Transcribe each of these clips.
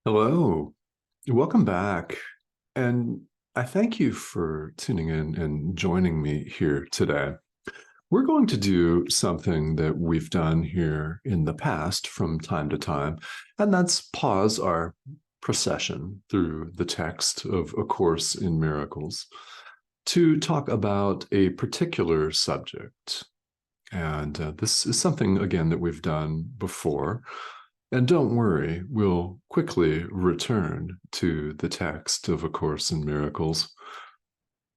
Hello, welcome back. And I thank you for tuning in and joining me here today. We're going to do something that we've done here in the past from time to time, and that's pause our procession through the text of A Course in Miracles to talk about a particular subject. And this is something, again, that we've done before. And don't worry, we'll quickly return to the text of A Course in Miracles,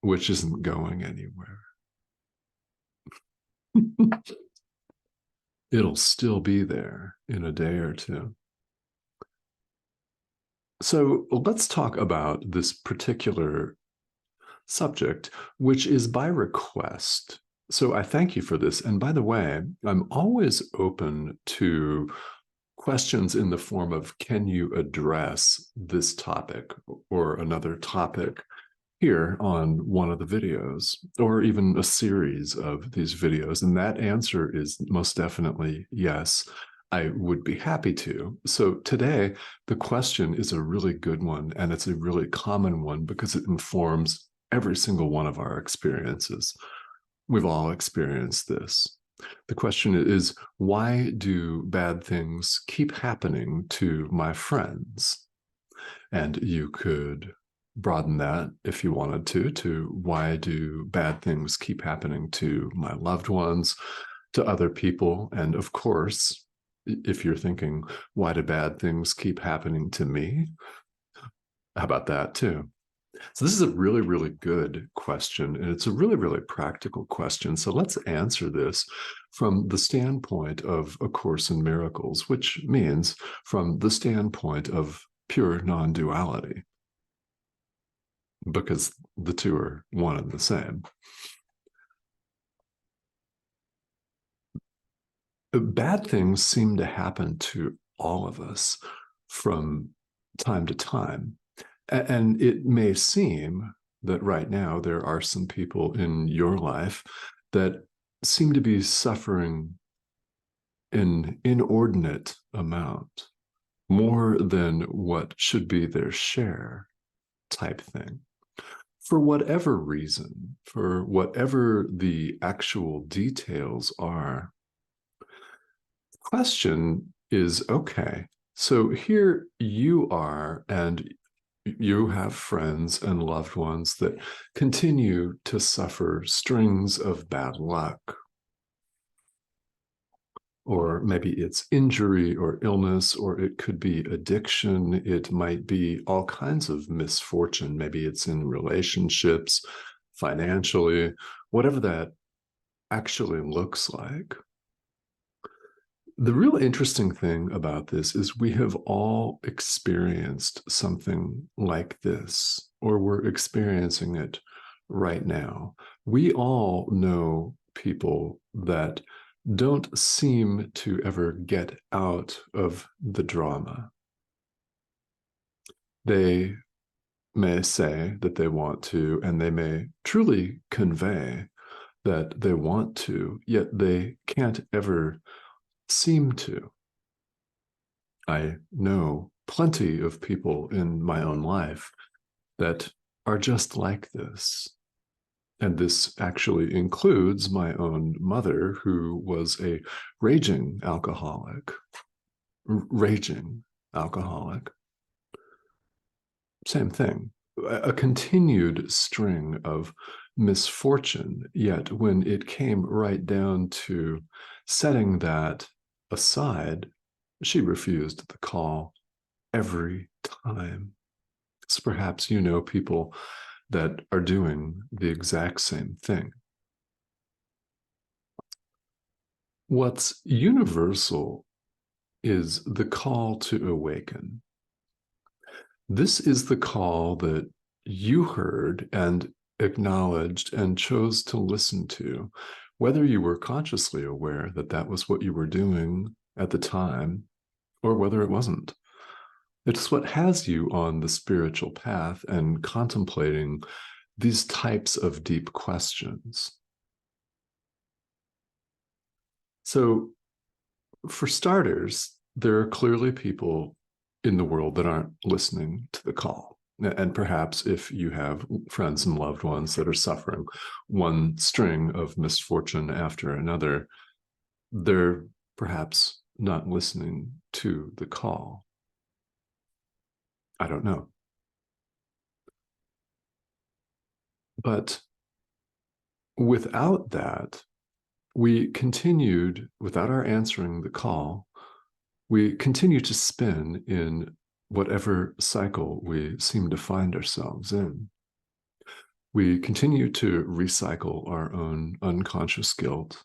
which isn't going anywhere. It'll still be there in a day or two. So let's talk about this particular subject, which is by request. So I thank you for this. And by the way, I'm always open to questions in the form of, can you address this topic or another topic here on one of the videos, or even a series of these videos? And that answer is most definitely yes. I would be happy to. So today, the question is a really good one, and it's a really common one because it informs every single one of our experiences. We've all experienced this. The question is, why do bad things keep happening to my friends? And you could broaden that if you wanted to why do bad things keep happening to my loved ones, to other people? And of course, if you're thinking, why do bad things keep happening to me? How about that too? So this is a really, really good question, and it's a really, really practical question. So let's answer this from the standpoint of A Course in Miracles, which means from the standpoint of pure non-duality, because the two are one and the same. Bad things seem to happen to all of us from time to time. And it may seem that right now there are some people in your life that seem to be suffering an inordinate amount, more than what should be their share, type thing. For whatever reason, for whatever the actual details are, the question is, okay, so here you are, and you have friends and loved ones that continue to suffer strings of bad luck. Or maybe it's injury or illness, or it could be addiction. It might be all kinds of misfortune. Maybe it's in relationships, financially, whatever that actually looks like. The real interesting thing about this is we have all experienced something like this, or we're experiencing it right now. We all know people that don't seem to ever get out of the drama. They may say that they want to, and they may truly convey that they want to, yet they can't ever seem to. I know plenty of people in my own life that are just like this. And this actually includes my own mother, who was a raging alcoholic. Raging alcoholic. Same thing. A continued string of misfortune, yet when it came right down to setting that aside, she refused the call every time. So perhaps you know people that are doing the exact same thing. What's universal is the call to awaken. This is the call that you heard and acknowledged and chose to listen to, whether you were consciously aware that that was what you were doing at the time, or whether it wasn't. It's what has you on the spiritual path and contemplating these types of deep questions. So, for starters, there are clearly people in the world that aren't listening to the call. And perhaps if you have friends and loved ones that are suffering one string of misfortune after another, they're perhaps not listening to the call. I don't know. But without that, we continued, without our answering the call, we continue to spin in whatever cycle we seem to find ourselves in. We continue to recycle our own unconscious guilt,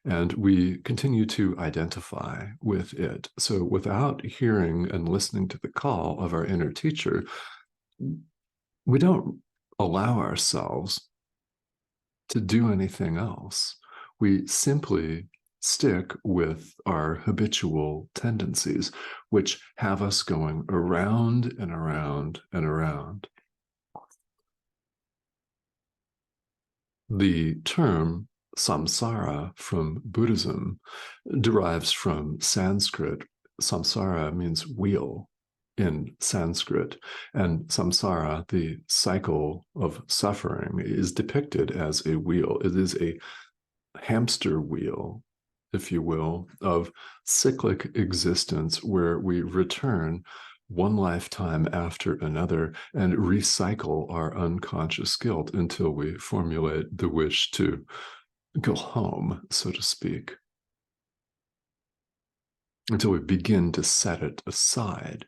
and we continue to identify with it. So without hearing and listening to the call of our inner teacher, we don't allow ourselves to do anything else. We simply stick with our habitual tendencies, which have us going around and around and around. The term samsara from Buddhism derives from Sanskrit. Samsara means wheel in Sanskrit, and samsara, the cycle of suffering, is depicted as a wheel. It is a hamster wheel, if you will, of cyclic existence where we return one lifetime after another and recycle our unconscious guilt until we formulate the wish to go home, so to speak, until we begin to set it aside.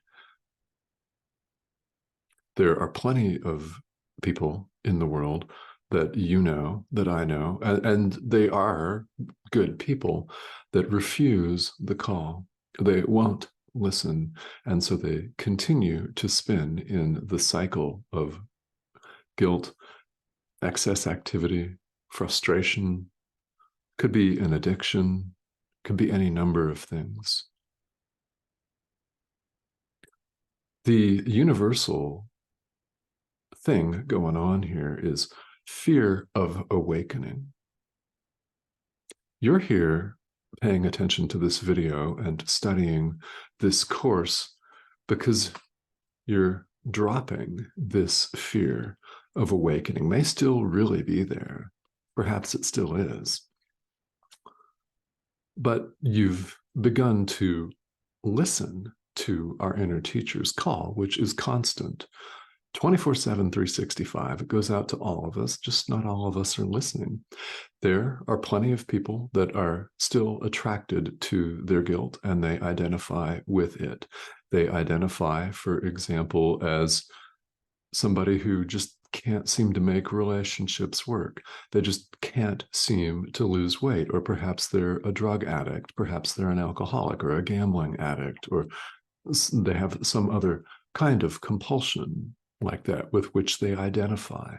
There are plenty of people in the world that you know, that I know, and they are good people that refuse the call. They won't listen, and so they continue to spin in the cycle of guilt, excess activity, frustration. Could be an addiction, could be any number of things. The universal thing going on here is fear of awakening. You're here paying attention to this video and studying this course because you're dropping this fear of awakening. May still really be there. Perhaps it still is. But you've begun to listen to our inner teacher's call, which is constant. 24/7, 365. It goes out to all of us, just not all of us are listening. There are plenty of people that are still attracted to their guilt and they identify with it. They identify, for example, as somebody who just can't seem to make relationships work. They just can't seem to lose weight, or perhaps they're a drug addict, perhaps they're an alcoholic or a gambling addict, or they have some other kind of compulsion like that with which they identify.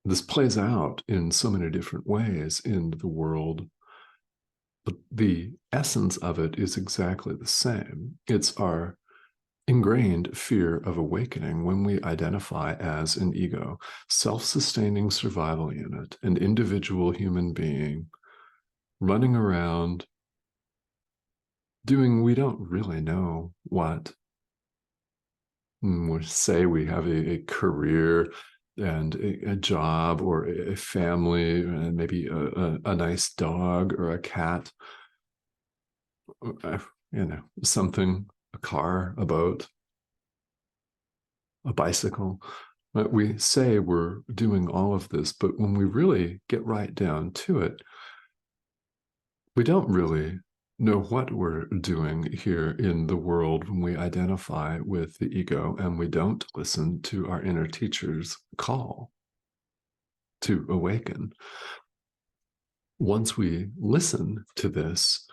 This plays out in so many different ways in the world, but the essence of it is exactly the same. It's our ingrained fear of awakening when we identify as an ego, self-sustaining survival unit, an individual human being running around doing we don't really know what. We say we have a career and a job or a family and maybe a nice dog or a cat, something, a car, a boat, a bicycle. But we say we're doing all of this, but when we really get right down to it, we don't really know what we're doing here in the world when we identify with the ego and we don't listen to our inner teacher's call to awaken. Once we listen to this,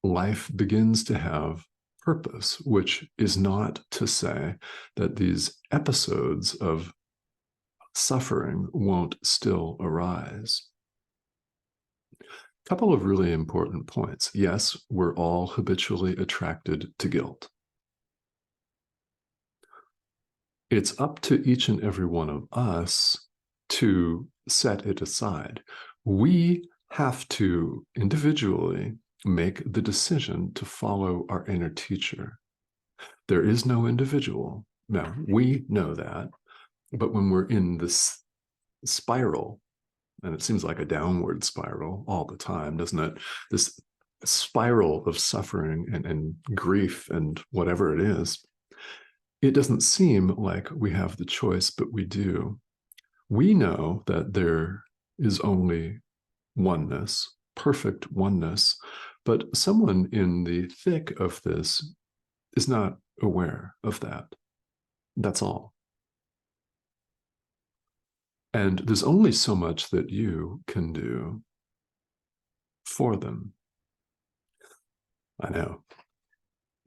life begins to have purpose, which is not to say that these episodes of suffering won't still arise. Couple of really important points. Yes, we're all habitually attracted to guilt. It's up to each and every one of us to set it aside. We have to individually make the decision to follow our inner teacher. There is no individual. Now, we know that, but when we're in this spiral, and it seems like a downward spiral all the time, doesn't it? This spiral of suffering and grief and whatever it is, it doesn't seem like we have the choice, but we do. We know that there is only oneness, perfect oneness, but someone in the thick of this is not aware of that. That's all. And there's only so much that you can do for them. I know.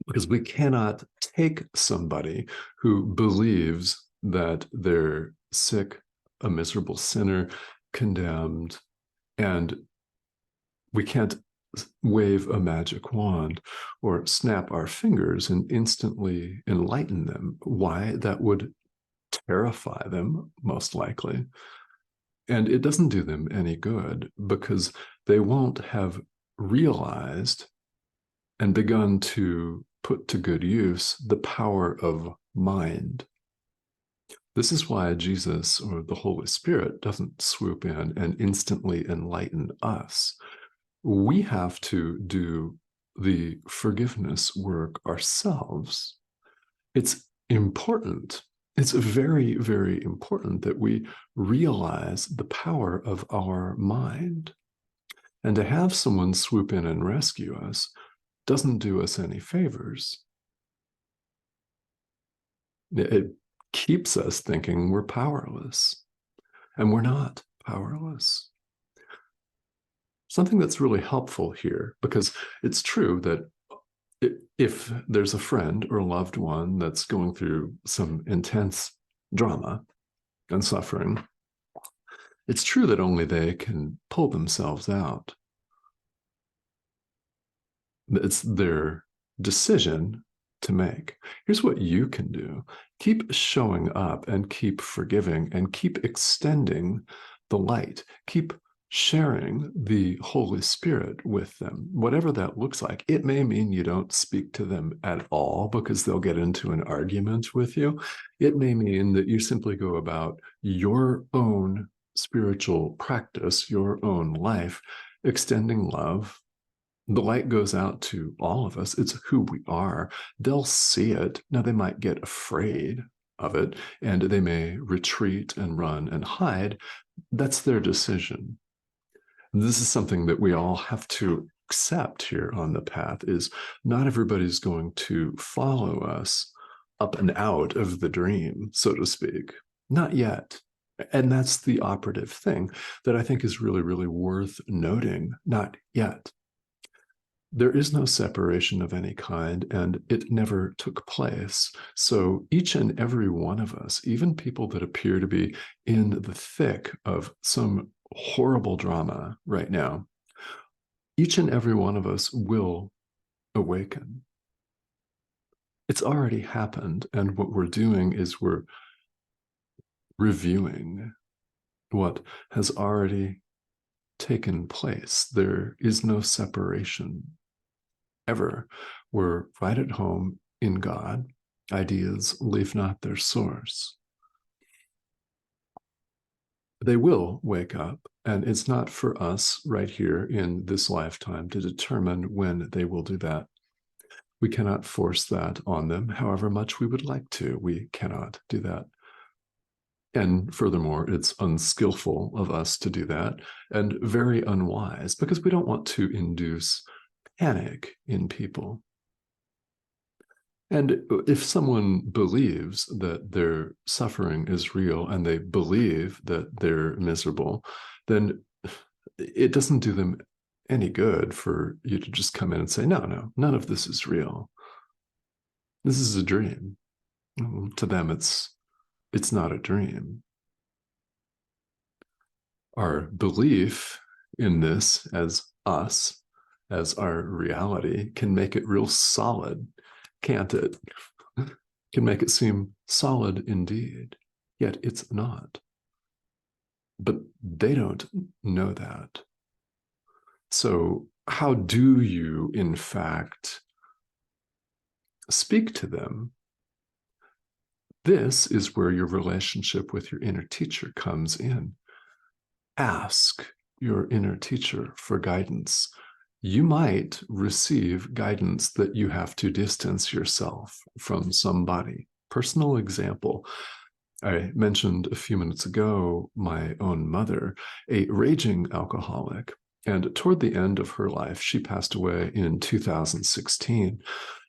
Because we cannot take somebody who believes that they're sick, a miserable sinner, condemned, and we can't wave a magic wand or snap our fingers and instantly enlighten them. Why? That would terrify them, most likely. And it doesn't do them any good because they won't have realized and begun to put to good use the power of mind. This is why Jesus or the Holy Spirit doesn't swoop in and instantly enlighten us. We have to do the forgiveness work ourselves. It's important. It's very, very important that we realize the power of our mind. And to have someone swoop in and rescue us doesn't do us any favors. It keeps us thinking we're powerless, and we're not powerless. Something that's really helpful here, because it's true that if there's a friend or a loved one that's going through some intense drama and suffering, it's true that only they can pull themselves out. It's their decision to make. Here's what you can do. Keep showing up and keep forgiving and keep extending the light. Keep sharing the Holy Spirit with them, whatever that looks like. It may mean you don't speak to them at all because they'll get into an argument with you. It may mean that you simply go about your own spiritual practice, your own life, extending love. The light goes out to all of us. It's who we are. They'll see it. Now, they might get afraid of it and they may retreat and run and hide. That's their decision. This is something that we all have to accept here on the path, is not everybody's going to follow us up and out of the dream, so to speak. Not yet. And that's the operative thing that I think is really, really worth noting. Not yet. There is no separation of any kind, and it never took place. So each and every one of us, even people that appear to be in the thick of some horrible drama right now, each and every one of us will awaken. It's already happened, and what we're doing is we're reviewing what has already taken place. There is no separation ever. We're right at home in God. Ideas leave not their source. They will wake up, and it's not for us right here in this lifetime to determine when they will do that. We cannot force that on them, however much we would like to. We cannot do that. And furthermore, it's unskillful of us to do that and very unwise because we don't want to induce panic in people. And if someone believes that their suffering is real and they believe that they're miserable, then it doesn't do them any good for you to just come in and say, no, none of this is real. This is a dream. To them, it's not a dream. Our belief in this as us, as our reality, can make it real solid, can't it? Can make it seem solid indeed, yet it's not. But they don't know that. So how do you, in fact, speak to them? This is where your relationship with your inner teacher comes in. Ask your inner teacher for guidance. You might receive guidance that you have to distance yourself from somebody. Personal example. I mentioned a few minutes ago my own mother, a raging alcoholic. And toward the end of her life, she passed away in 2016.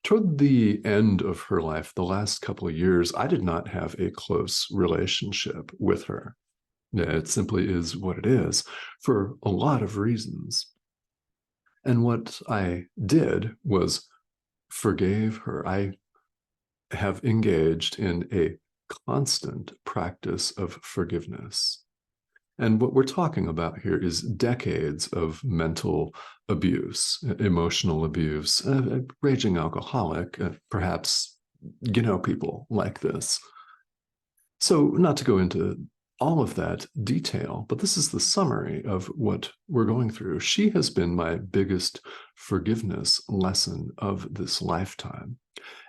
Toward the end of her life, the last couple of years, I did not have a close relationship with her. It simply is what it is for a lot of reasons. And what I did was forgave her. I have engaged in a constant practice of forgiveness. And what we're talking about here is decades of mental abuse, emotional abuse, a raging alcoholic, perhaps, people like this. So, not to go into all of that detail, but this is the summary of what we're going through. She has been my biggest forgiveness lesson of this lifetime.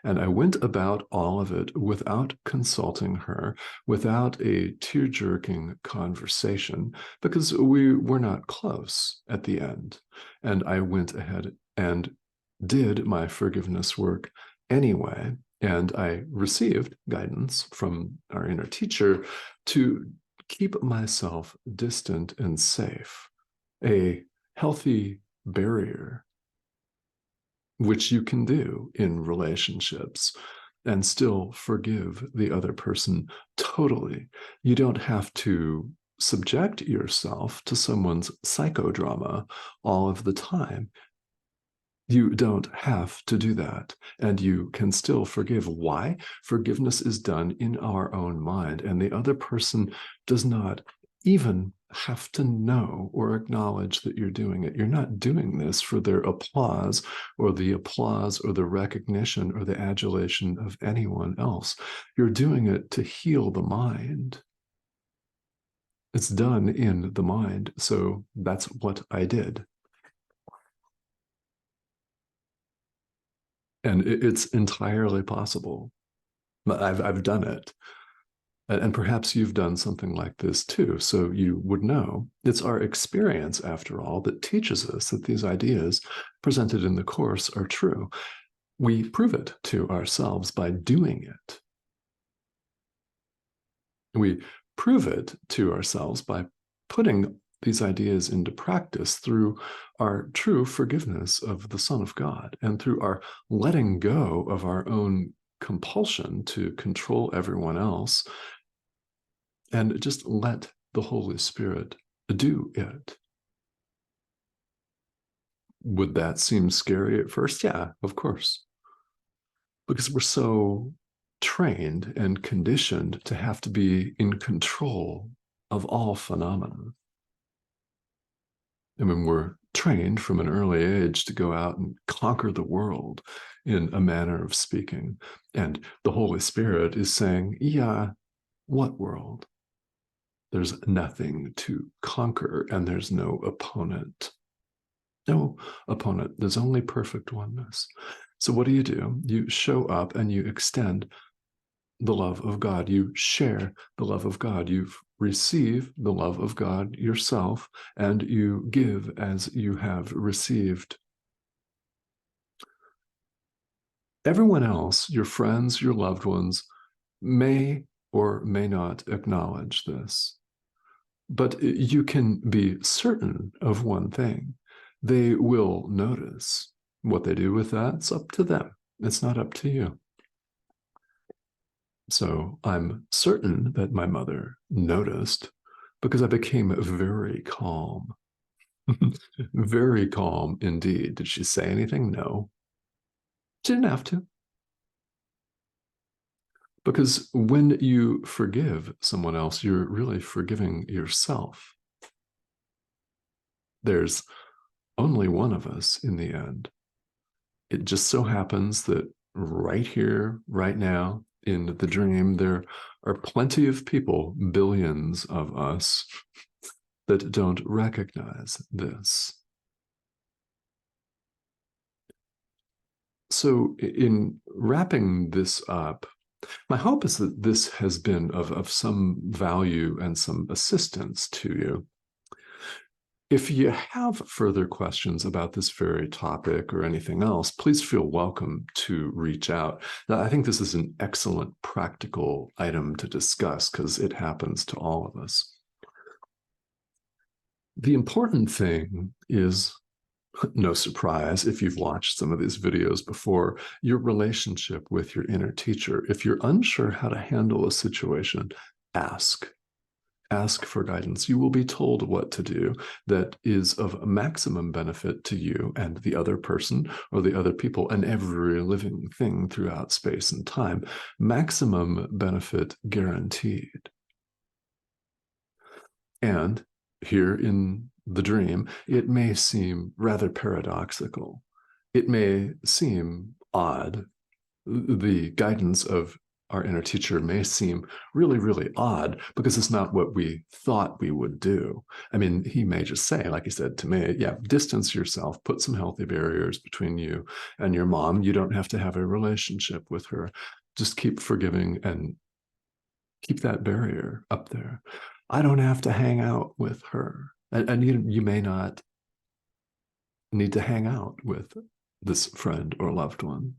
And I went about all of it without consulting her, without a tear-jerking conversation, because we were not close at the end. And I went ahead and did my forgiveness work anyway. And I received guidance from our inner teacher to keep myself distant and safe, a healthy barrier, which you can do in relationships and still forgive the other person totally. You don't have to subject yourself to someone's psychodrama all of the time. You don't have to do that, and you can still forgive. Why? Forgiveness is done in our own mind, and the other person does not even have to know or acknowledge that you're doing it. You're not doing this for their applause or the recognition or the adulation of anyone else. You're doing it to heal the mind. It's done in the mind, so that's what I did. And it's entirely possible. I've done it. And perhaps you've done something like this too, so you would know. It's our experience, after all, that teaches us that these ideas presented in the Course are true. We prove it to ourselves by doing it. We prove it to ourselves by putting these ideas into practice through our true forgiveness of the Son of God and through our letting go of our own compulsion to control everyone else and just let the Holy Spirit do it. Would that seem scary at first? Yeah, of course. Because we're so trained and conditioned to have to be in control of all phenomena. I mean, we're trained from an early age to go out and conquer the world in a manner of speaking. And the Holy Spirit is saying, yeah, what world? There's nothing to conquer, and there's no opponent. No opponent. There's only perfect oneness. So what do? You show up and you extend the love of God. You share the love of God. You receive the love of God yourself, and you give as you have received. Everyone else, your friends, your loved ones, may or may not acknowledge this. But you can be certain of one thing. They will notice. What they do with that, it's up to them. It's not up to you. So I'm certain that my mother noticed because I became very calm. Very calm indeed. Did she say anything? No. She didn't have to. Because when you forgive someone else, you're really forgiving yourself. There's only one of us in the end. It just so happens that right here, right now, in the dream, there are plenty of people, billions of us, that don't recognize this. So in wrapping this up, my hope is that this has been of some value and some assistance to you. If you have further questions about this very topic or anything else, please feel welcome to reach out. Now, I think this is an excellent practical item to discuss because it happens to all of us. The important thing is, no surprise if you've watched some of these videos before, your relationship with your inner teacher. If you're unsure how to handle a situation, ask. Ask for guidance. You will be told what to do that is of maximum benefit to you and the other person or the other people and every living thing throughout space and time. Maximum benefit guaranteed. And here in the dream, it may seem rather paradoxical. It may seem odd. The guidance of our inner teacher may seem really, really odd because it's not what we thought we would do. I mean, he may just say, like he said to me, yeah, distance yourself, put some healthy barriers between you and your mom. You don't have to have a relationship with her. Just keep forgiving and keep that barrier up there. I don't have to hang out with her. And you may not need to hang out with this friend or loved one.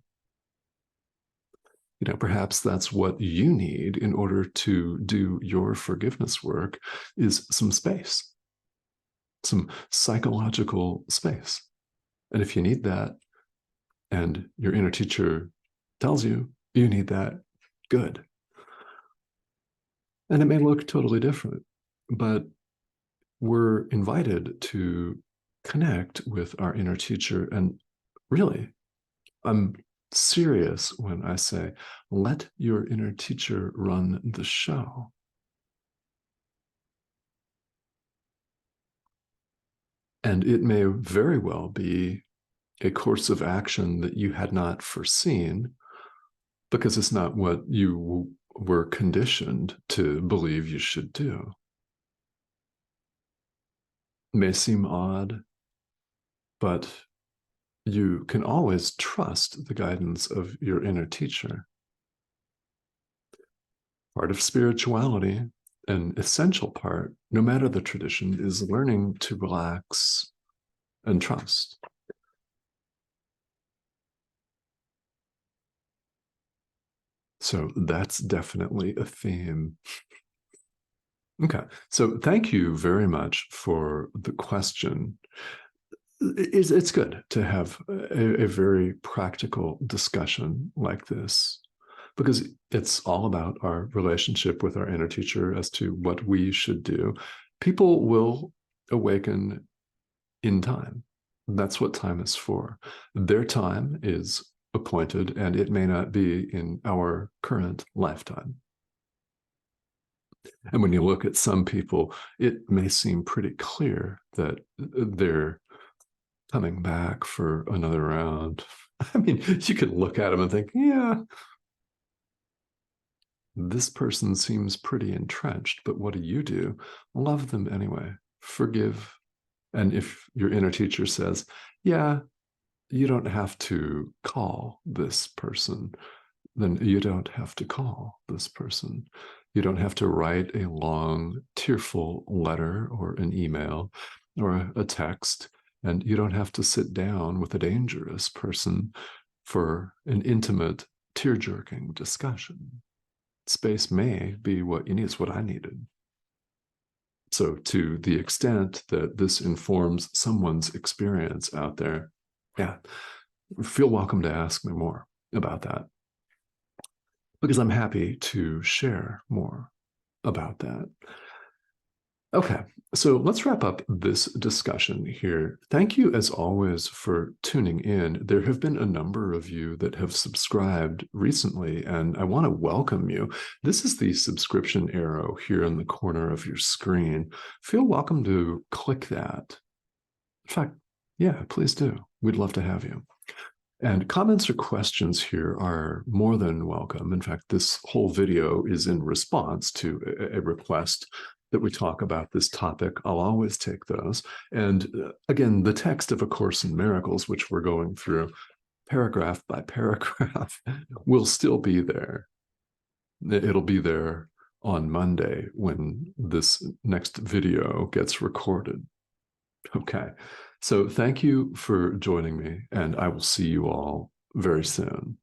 Perhaps that's what you need in order to do your forgiveness work is some space, some psychological space. And if you need that, and your inner teacher tells you you need that, good. And it may look totally different, but we're invited to connect with our inner teacher. And really, I'm serious when I say, let your inner teacher run the show. And it may very well be a course of action that you had not foreseen because it's not what you were conditioned to believe you should do. It may seem odd, but you can always trust the guidance of your inner teacher. Part of spirituality, an essential part, no matter the tradition, is learning to relax and trust. So that's definitely a theme. Okay, so thank you very much for the question. It's good to have a very practical discussion like this because it's all about our relationship with our inner teacher as to what we should do. People will awaken in time. That's what time is for. Their time is appointed, and it may not be in our current lifetime. And when you look at some people, it may seem pretty clear that they're coming back for another round. I mean, you could look at them and think, yeah, this person seems pretty entrenched, but what do? Love them anyway. Forgive. And if your inner teacher says, yeah, you don't have to call this person, then you don't have to call this person. You don't have to write a long, tearful letter or an email or a text. And you don't have to sit down with a dangerous person for an intimate, tear-jerking discussion. Space may be what you need. It's what I needed. So to the extent that this informs someone's experience out there, yeah, feel welcome to ask me more about that because I'm happy to share more about that. Okay, so let's wrap up this discussion here. Thank you, as always, for tuning in. There have been a number of you that have subscribed recently, and I want to welcome you. This is the subscription arrow here in the corner of your screen. Feel welcome to click that. In fact, yeah, please do. We'd love to have you. And comments or questions here are more than welcome. In fact, this whole video is in response to a request that we talk about this topic. I'll always take those. And again, the text of A Course in Miracles, which we're going through, paragraph by paragraph will still be there. It'll be there on Monday when this next video gets recorded. Okay, so thank you for joining me, and I will see you all very soon.